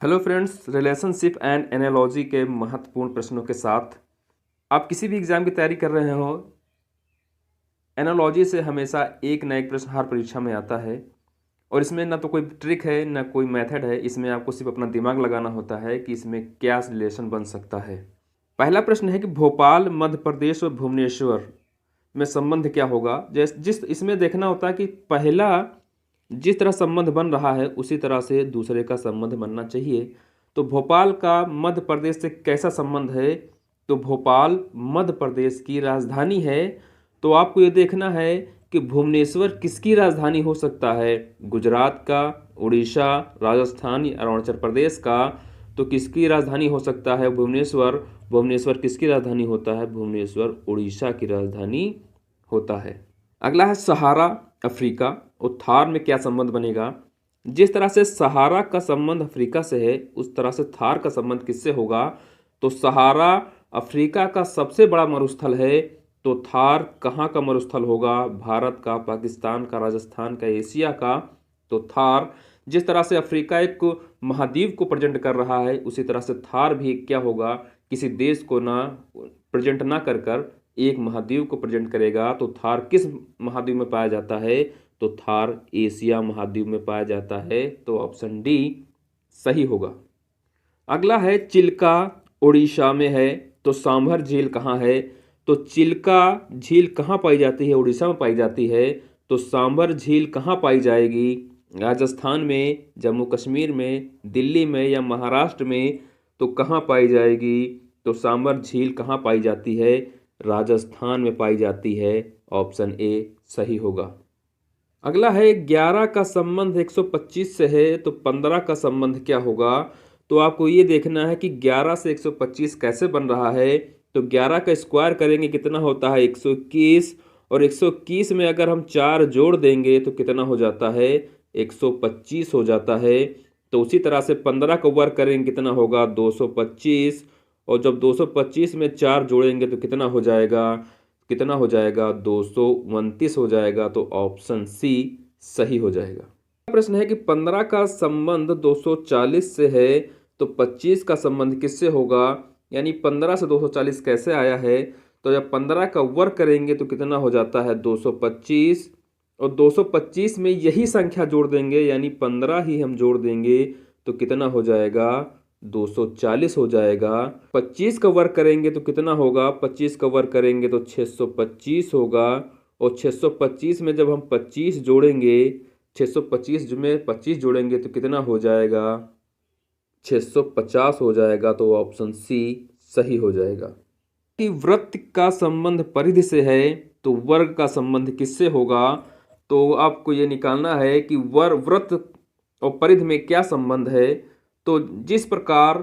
Hello friends, relationship and analogy के महत्वपूर्ण प्रश्नों के साथ आप किसी भी एग्ज़ाम की तैयारी कर रहे हो। एनालॉजी से हमेशा एक ना एक प्रश्न हर परीक्षा में आता है और इसमें ना तो कोई ट्रिक है ना कोई मेथड है। इसमें आपको सिर्फ अपना दिमाग लगाना होता है कि इसमें क्या रिलेशन बन सकता है। पहला प्रश्न है कि भोपाल मध्य प्रदेश और भुवनेश्वर में संबंध क्या होगा। जिस इसमें देखना होता है कि पहला जिस तरह संबंध बन रहा है उसी तरह से दूसरे का संबंध बनना चाहिए। तो भोपाल का मध्य प्रदेश से कैसा संबंध है? तो भोपाल मध्य प्रदेश की राजधानी है। तो आपको ये देखना है कि भुवनेश्वर किसकी राजधानी हो सकता है? गुजरात का, उड़ीसा, राजस्थान या अरुणाचल प्रदेश का। तो किसकी राजधानी हो सकता है? भुवनेश्वर। भुवनेश्वर किसकी राजधानी होता है? भुवनेश्वर उड़ीसा की राजधानी होता है। अगला है सहारा अफ्रीका और थार में क्या संबंध बनेगा। जिस तरह से सहारा का संबंध अफ्रीका से है उस तरह से थार का संबंध किससे होगा? तो सहारा अफ्रीका का सबसे बड़ा मरुस्थल है। तो थार कहाँ का मरुस्थल होगा? भारत का, पाकिस्तान का, राजस्थान का, एशिया का। तो थार जिस तरह से अफ्रीका एक महाद्वीप को प्रेजेंट कर रहा है उसी तरह से थार भी क्या होगा? किसी देश को ना प्रेजेंट ना कर कर एक महाद्वीप को प्रेजेंट करेगा। तो थार किस महाद्वीप में पाया जाता है? तो थार एशिया महाद्वीप में पाया जाता है। तो ऑप्शन डी सही होगा। अगला है चिल्का उड़ीसा में है। तो सांभर झील कहाँ है? तो चिल्का झील कहाँ पाई जाती है? उड़ीसा में पाई जाती है। तो सांभर झील कहाँ पाई जाएगी? राजस्थान में, जम्मू कश्मीर में, दिल्ली में या महाराष्ट्र में? तो कहाँ पाई जाएगी? तो सांभर झील कहाँ पाई जाती है? राजस्थान में पाई जाती है। ऑप्शन ए सही होगा। अगला है 11 का संबंध 125 से है तो 15 का संबंध क्या होगा? तो आपको ये देखना है कि 11 से 125 कैसे बन रहा है। तो 11 का स्क्वायर करेंगे कितना होता है? 121। और 121 में अगर हम 4 जोड़ देंगे तो कितना हो जाता है? 125 हो जाता है। तो उसी तरह से 15 का वर्ग करेंगे कितना होगा? 225। और जब 225 में 4 जोड़ेंगे तो कितना हो जाएगा? 229 हो जाएगा। तो ऑप्शन सी सही हो जाएगा। प्रश्न है कि 15 का संबंध 240 से है तो 25 का संबंध किससे होगा? यानी 15 से 240 कैसे आया है? तो जब 15 का वर्ग करेंगे तो कितना हो जाता है? 225। और 225 में यही संख्या जोड़ देंगे यानी 15 ही हम जोड़ देंगे तो कितना हो जाएगा? 240 हो जाएगा। 25 का वर्ग करेंगे तो कितना होगा? 25 का वर्ग करेंगे तो 625 होगा। और 625 में जब हम 25 जोड़ेंगे, 625 में 25 जोड़ेंगे तो कितना हो जाएगा? 650 हो जाएगा। तो ऑप्शन सी सही हो जाएगा। कि वृत्त का संबंध परिधि से है तो वर्ग का संबंध किससे होगा? तो आपको ये निकालना है कि वृत्त और परिधि में क्या संबंध है। तो जिस प्रकार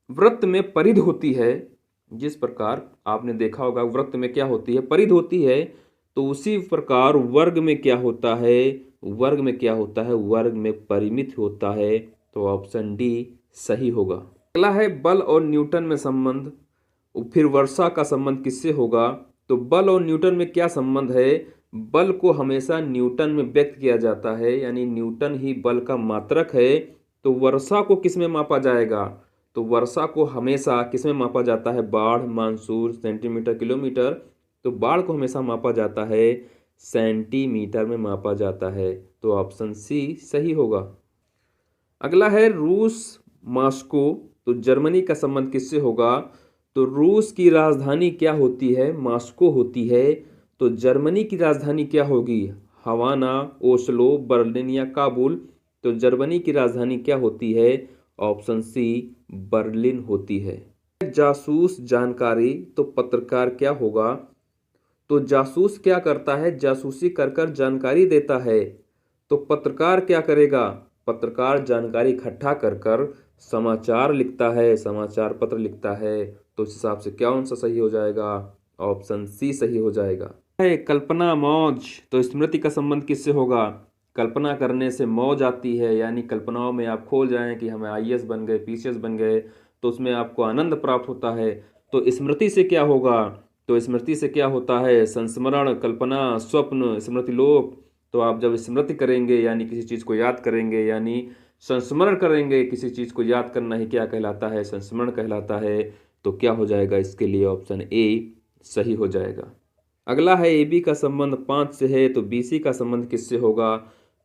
वृत्त में परिधि होती है, जिस प्रकार आपने देखा होगा वृत्त में क्या होती है? परिधि होती है। तो उसी प्रकार वर्ग में क्या होता है? वर्ग में क्या होता है? वर्ग में परिमित होता है। तो ऑप्शन डी सही होगा। अगला है बल और न्यूटन में संबंध। फिर वर्षा का संबंध किससे होगा? तो बल और न्यूटन में क्या संबंध है? बल को हमेशा न्यूटन में व्यक्त किया जाता है यानी न्यूटन ही बल का मात्रक है। तो वर्षा को किस में मापा जाएगा? तो वर्षा को हमेशा किस में मापा जाता है? बाढ़, मानसून, सेंटीमीटर, किलोमीटर। तो बाढ़ को हमेशा मापा जाता है सेंटीमीटर में मापा जाता है। तो ऑप्शन सी सही होगा। अगला है रूस मॉस्को। तो जर्मनी का संबंध किससे होगा? तो रूस की राजधानी क्या होती है? मॉस्को होती है। तो जर्मनी की राजधानी क्या होगी? हवाना, ओस्लो, बर्लिन या काबुल। तो जर्मनी की राजधानी क्या होती है? ऑप्शन सी बर्लिन होती है। जासूस जानकारी तो पत्रकार क्या होगा? तो जासूस क्या करता है? जासूसी कर कर जानकारी देता है। तो पत्रकार क्या करेगा? पत्रकार जानकारी इकट्ठा कर कर समाचार लिखता है, समाचार पत्र लिखता है। तो इस हिसाब से क्या आंसर सही हो जाएगा? ऑप्शन सी सही हो जाएगा। है कल्पना मौज। तो स्मृति का संबंध किससे होगा? कल्पना करने से मौज आती है यानी कल्पनाओं में आप खोल जाएं कि हम आईएएस बन गए, पीसीएस बन गए, तो उसमें आपको आनंद प्राप्त होता है। तो स्मृति से क्या होगा? तो स्मृति से क्या होता है? संस्मरण, कल्पना, स्वप्न, स्मृति लोक। तो आप जब स्मृति करेंगे यानी किसी चीज़ को याद करेंगे यानी संस्मरण करेंगे, किसी चीज़ को याद करना ही क्या कहलाता है, संस्मरण कहलाता है। तो क्या हो जाएगा इसके लिए ऑप्शन ए सही हो जाएगा। अगला है ए बी का संबंध 5 से है, तो बी सी का संबंध किससे होगा।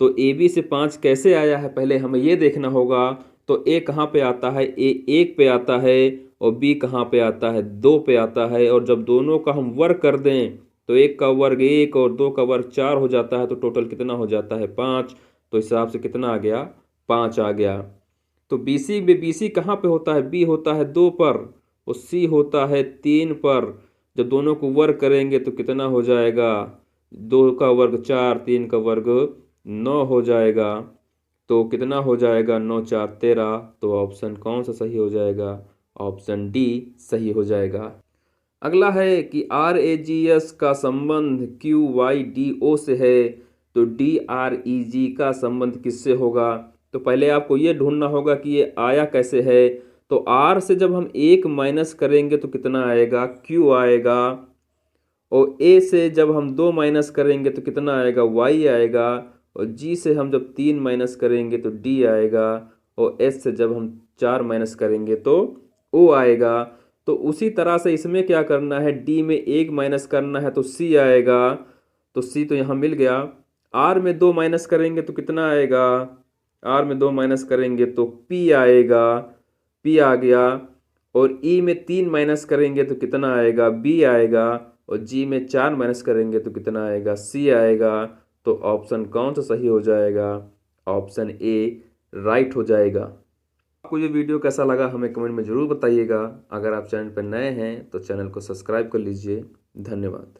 तो ए बी से 5 कैसे आया है पहले हमें ये देखना होगा। तो ए कहाँ पे आता है, ए 1 पे आता है और बी कहाँ पे आता है, 2 पे आता है। और जब दोनों का हम वर्ग कर दें तो 1 का वर्ग 1 और 2 का वर्ग 4 हो जाता है, तो टोटल कितना हो जाता है 5। तो इस हिसाब से कितना आ गया, 5 आ गया। तो BC में BC कहाँ पे होता है, B होता है 2 पर और C होता है 3 पर। जब दोनों को वर्ग करेंगे तो कितना हो जाएगा, 2 का वर्ग 4, 3 का वर्ग 9 हो जाएगा। तो कितना हो जाएगा, 9 4 13। तो ऑप्शन कौन सा सही हो जाएगा, ऑप्शन डी सही हो जाएगा। अगला है कि RAGS का संबंध QYDO से है, तो DREG का संबंध किससे होगा। तो पहले आपको ये ढूंढना होगा कि ये आया कैसे है। तो R से जब हम 1 माइनस करेंगे तो कितना आएगा, Q आएगा। और A से जब हम 2 माइनस करेंगे तो कितना आएगा, Y आएगा। और G से हम जब 3 माइनस करेंगे तो D आएगा। और S से जब हम 4 माइनस करेंगे तो O आएगा। तो उसी तरह से इसमें क्या करना है, D में 1 माइनस करना है तो C आएगा। तो C तो यहाँ मिल गया। R में 2 माइनस करेंगे तो कितना आएगा, R में 2 माइनस करेंगे तो P आएगा, P आ गया। और E में 3 माइनस करेंगे तो कितना आएगा, B आएगा। और G में 4 माइनस करेंगे तो कितना आएगा, C आएगा। तो ऑप्शन कौन सा सही हो जाएगा, ऑप्शन ए राइट हो जाएगा। आपको ये वीडियो कैसा लगा हमें कमेंट में ज़रूर बताइएगा। अगर आप चैनल पर नए हैं तो चैनल को सब्सक्राइब कर लीजिए। धन्यवाद।